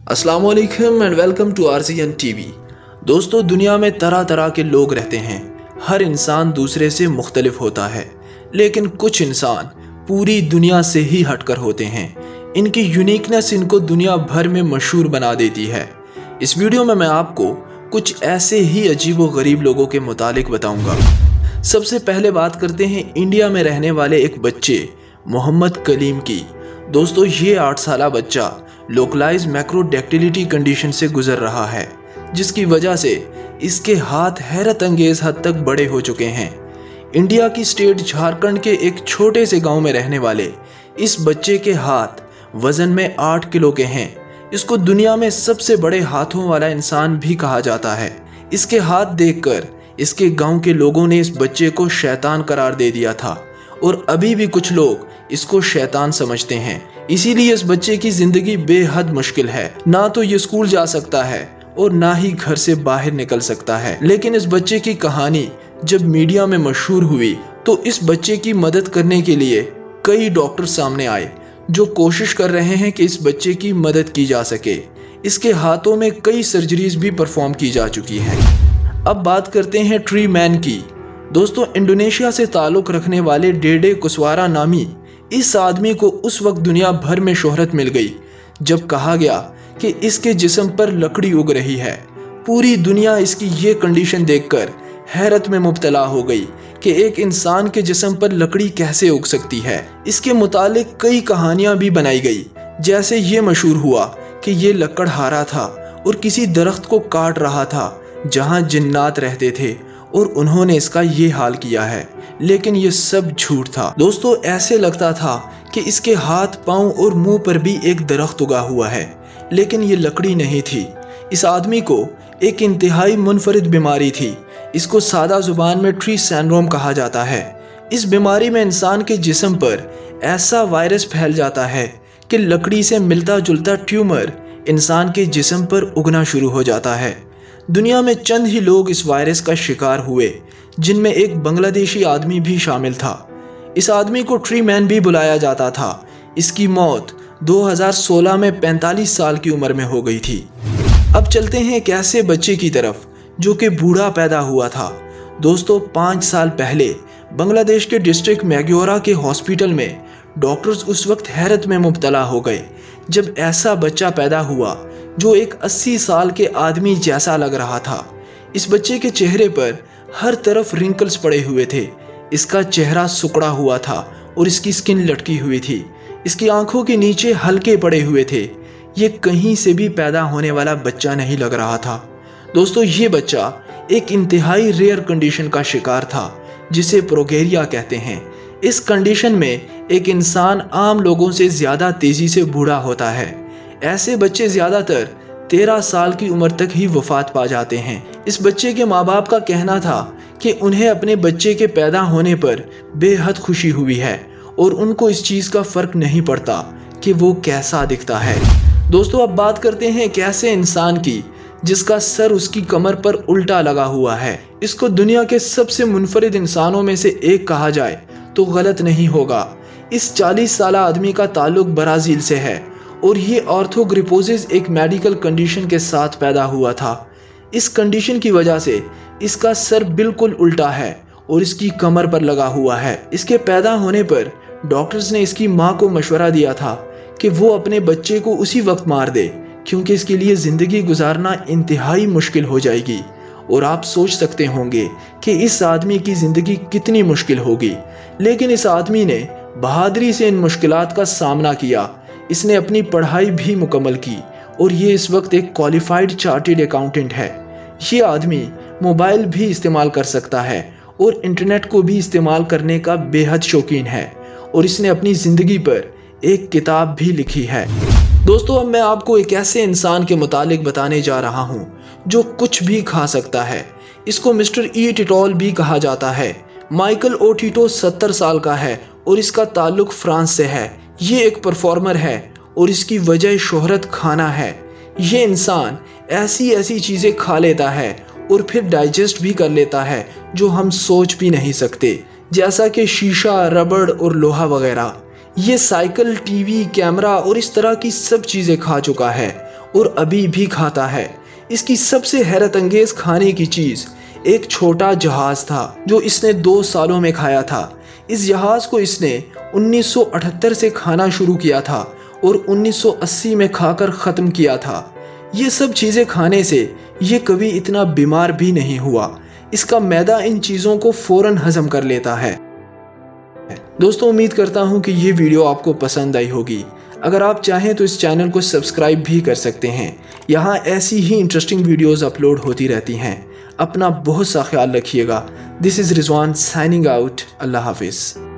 अस्सलाम वालेकुम and welcome to RCN TV. दोस्तों, दुनिया में तरह तरह के लोग रहते हैं। हर इंसान दूसरे से मुख्तलिफ होता है, लेकिन कुछ इंसान पूरी दुनिया से ही हटकर होते हैं। इनकी यूनिकनेस इनको दुनिया भर में मशहूर बना देती है। इस वीडियो में मैं आपको कुछ ऐसे ही अजीब व गरीब लोगों के मुतालिक बताऊंगा। सबसे पहले बात करते हैं इंडिया में रहने वाले एक बच्चे मोहम्मद कलीम की। दोस्तों, ये 8 साला बच्चा लोकलाइज मैक्रोडैक्टिलिटी कंडीशन से गुजर रहा है, जिसकी वजह से इसके हाथ हैरत अंगेज हद तक बड़े हो चुके हैं। इंडिया की स्टेट झारखंड के एक छोटे से गांव में रहने वाले इस बच्चे के हाथ वजन में 8 किलो के हैं। इसको दुनिया में सबसे बड़े हाथों वाला इंसान भी कहा जाता है। इसके हाथ देखकर इसके गांव के लोगों ने इस बच्चे को शैतान करार दे दिया था और अभी भी कुछ लोग इसको शैतान समझते हैं। इसीलिए इस बच्चे की जिंदगी बेहद मुश्किल है। ना तो ये स्कूल जा सकता है और ना ही घर से बाहर निकल सकता है। लेकिन इस बच्चे की कहानी जब मीडिया में मशहूर हुई तो इस बच्चे की मदद करने के लिए कई डॉक्टर सामने आए, जो कोशिश कर रहे हैं कि इस बच्चे की मदद की जा सके। इसके हाथों में कई सर्जरीज भी परफॉर्म की जा चुकी हैं। अब बात करते हैं ट्री मैन की। दोस्तों, इंडोनेशिया से ताल्लुक़ रखने वाले डेडे कुशवारा नामी इस आदमी को उस वक्त दुनिया भर में शोहरत मिल गई जब कहा गया कि इसके जिस्म पर लकड़ी उग रही है। पूरी दुनिया इसकी ये कंडीशन देखकर हैरत में मुब्तला हो गई कि एक इंसान के जिस्म पर लकड़ी कैसे उग सकती है। इसके मुतालिक कई कहानियां भी बनाई गई। जैसे ये मशहूर हुआ कि ये लकड़हारा था और किसी दरख्त को काट रहा था जहां जिन्नात रहते थे और उन्होंने इसका ये हाल किया है। लेकिन ये सब झूठ था। दोस्तों, ऐसे लगता था कि इसके हाथ, पाँव और मुंह पर भी एक दरख्त उगा हुआ है, लेकिन ये लकड़ी नहीं थी। इस आदमी को एक इंतहाई मुनफरिद बीमारी थी। इसको सादा जुबान में ट्री सिंड्रोम कहा जाता है। इस बीमारी में इंसान के जिस्म पर ऐसा वायरस फैल जाता है कि लकड़ी से मिलता जुलता ट्यूमर इंसान के जिस्म पर उगना शुरू हो जाता है। दुनिया में चंद ही लोग इस वायरस का शिकार हुए, जिनमें एक बांग्लादेशी आदमी भी शामिल था। इस आदमी को ट्री मैन भी बुलाया जाता था। इसकी मौत 2016 में 45 साल की उम्र में हो गई थी। अब चलते हैं एक ऐसे बच्चे की तरफ जो कि बूढ़ा पैदा हुआ था। दोस्तों, 5 साल पहले बांग्लादेश के डिस्ट्रिक्ट मैग्योरा के हॉस्पिटल में डॉक्टर्स उस वक्त हैरत में मुब्तला हो गए जब ऐसा बच्चा पैदा हुआ जो एक 80 साल के आदमी जैसा लग रहा था। इस बच्चे के चेहरे पर हर तरफ रिंकल्स पड़े हुए थे। इसका चेहरा सुकड़ा हुआ था और इसकी स्किन लटकी हुई थी। इसकी आंखों के नीचे हल्के पड़े हुए थे। ये कहीं से भी पैदा होने वाला बच्चा नहीं लग रहा था। दोस्तों, ये बच्चा एक इंतहाई रेयर कंडीशन का शिकार था, जिसे प्रोगेरिया कहते हैं। इस कंडीशन में एक इंसान आम लोगों से ज़्यादा तेज़ी से बूढ़ा होता है। ऐसे बच्चे ज़्यादातर 13 साल की उम्र तक ही वफात पा जाते हैं। इस बच्चे के माँ बाप का कहना था कि उन्हें अपने बच्चे के पैदा होने पर बेहद खुशी हुई है और उनको इस चीज़ का फ़र्क नहीं पड़ता कि वो कैसा दिखता है। दोस्तों, अब बात करते हैं एक ऐसे इंसान की जिसका सर उसकी कमर पर उल्टा लगा हुआ है। इसको दुनिया के सबसे मुनफरिद इंसानों में से एक कहा जाए तो गलत नहीं होगा। इस 40 साला आदमी का ताल्लुक ब्राज़ील से है और ये ऑर्थोग्रिपोसिस एक मेडिकल कंडीशन के साथ पैदा हुआ था। इस कंडीशन की वजह से इसका सर बिल्कुल उल्टा है और इसकी कमर पर लगा हुआ है। इसके पैदा होने पर डॉक्टर्स ने इसकी माँ को मशवरा दिया था कि वो अपने बच्चे को उसी वक्त मार दे, क्योंकि इसके लिए ज़िंदगी गुजारना इंतहाई मुश्किल हो जाएगी। और आप सोच सकते होंगे कि इस आदमी की ज़िंदगी कितनी मुश्किल होगी। लेकिन इस आदमी ने बहादुरी से इन मुश्किलात का सामना किया। इसने अपनी पढ़ाई भी मुकम्मल की और ये इस वक्त एक क्वालिफाइड चार्टर्ड अकाउंटेंट है। ये आदमी मोबाइल भी इस्तेमाल कर सकता है और इंटरनेट को भी इस्तेमाल करने का बेहद शौकीन है और इसने अपनी ज़िंदगी पर एक किताब भी लिखी है। दोस्तों, अब मैं आपको एक ऐसे इंसान के मुतालिक बताने जा रहा हूँ जो कुछ भी खा सकता है। इसको मिस्टर ईट इट ऑल भी कहा जाता है। माइकल ओटिटो 70 साल का है और इसका ताल्लुक फ्रांस से है। ये एक परफॉर्मर है और इसकी वजह शोहरत खाना है। ये इंसान ऐसी ऐसी चीज़ें खा लेता है और फिर डाइजेस्ट भी कर लेता है जो हम सोच भी नहीं सकते, जैसा कि शीशा, रबड़ और लोहा वगैरह। ये साइकिल, टीवी, कैमरा और इस तरह की सब चीज़ें खा चुका है और अभी भी खाता है। इसकी सबसे हैरत अंगेज खाने की चीज़ एक छोटा जहाज़ था जो इसने 2 सालों में खाया था। इस जहाज़ को इसने 1978 से खाना शुरू किया था और 1980 में खाकर ख़त्म किया था। ये सब चीज़ें खाने से ये कभी इतना बीमार भी नहीं हुआ। इसका मैदा इन चीज़ों को फ़ौरन हज़म कर लेता है। दोस्तों, उम्मीद करता हूँ कि ये वीडियो आपको पसंद आई होगी। अगर आप चाहें तो इस चैनल को सब्सक्राइब भी कर सकते हैं। यहाँ ऐसी ही इंटरेस्टिंग वीडियोस अपलोड होती रहती हैं। अपना बहुत सा ख्याल रखिएगा। This is Rizwan signing out. अल्लाह हाफिज़।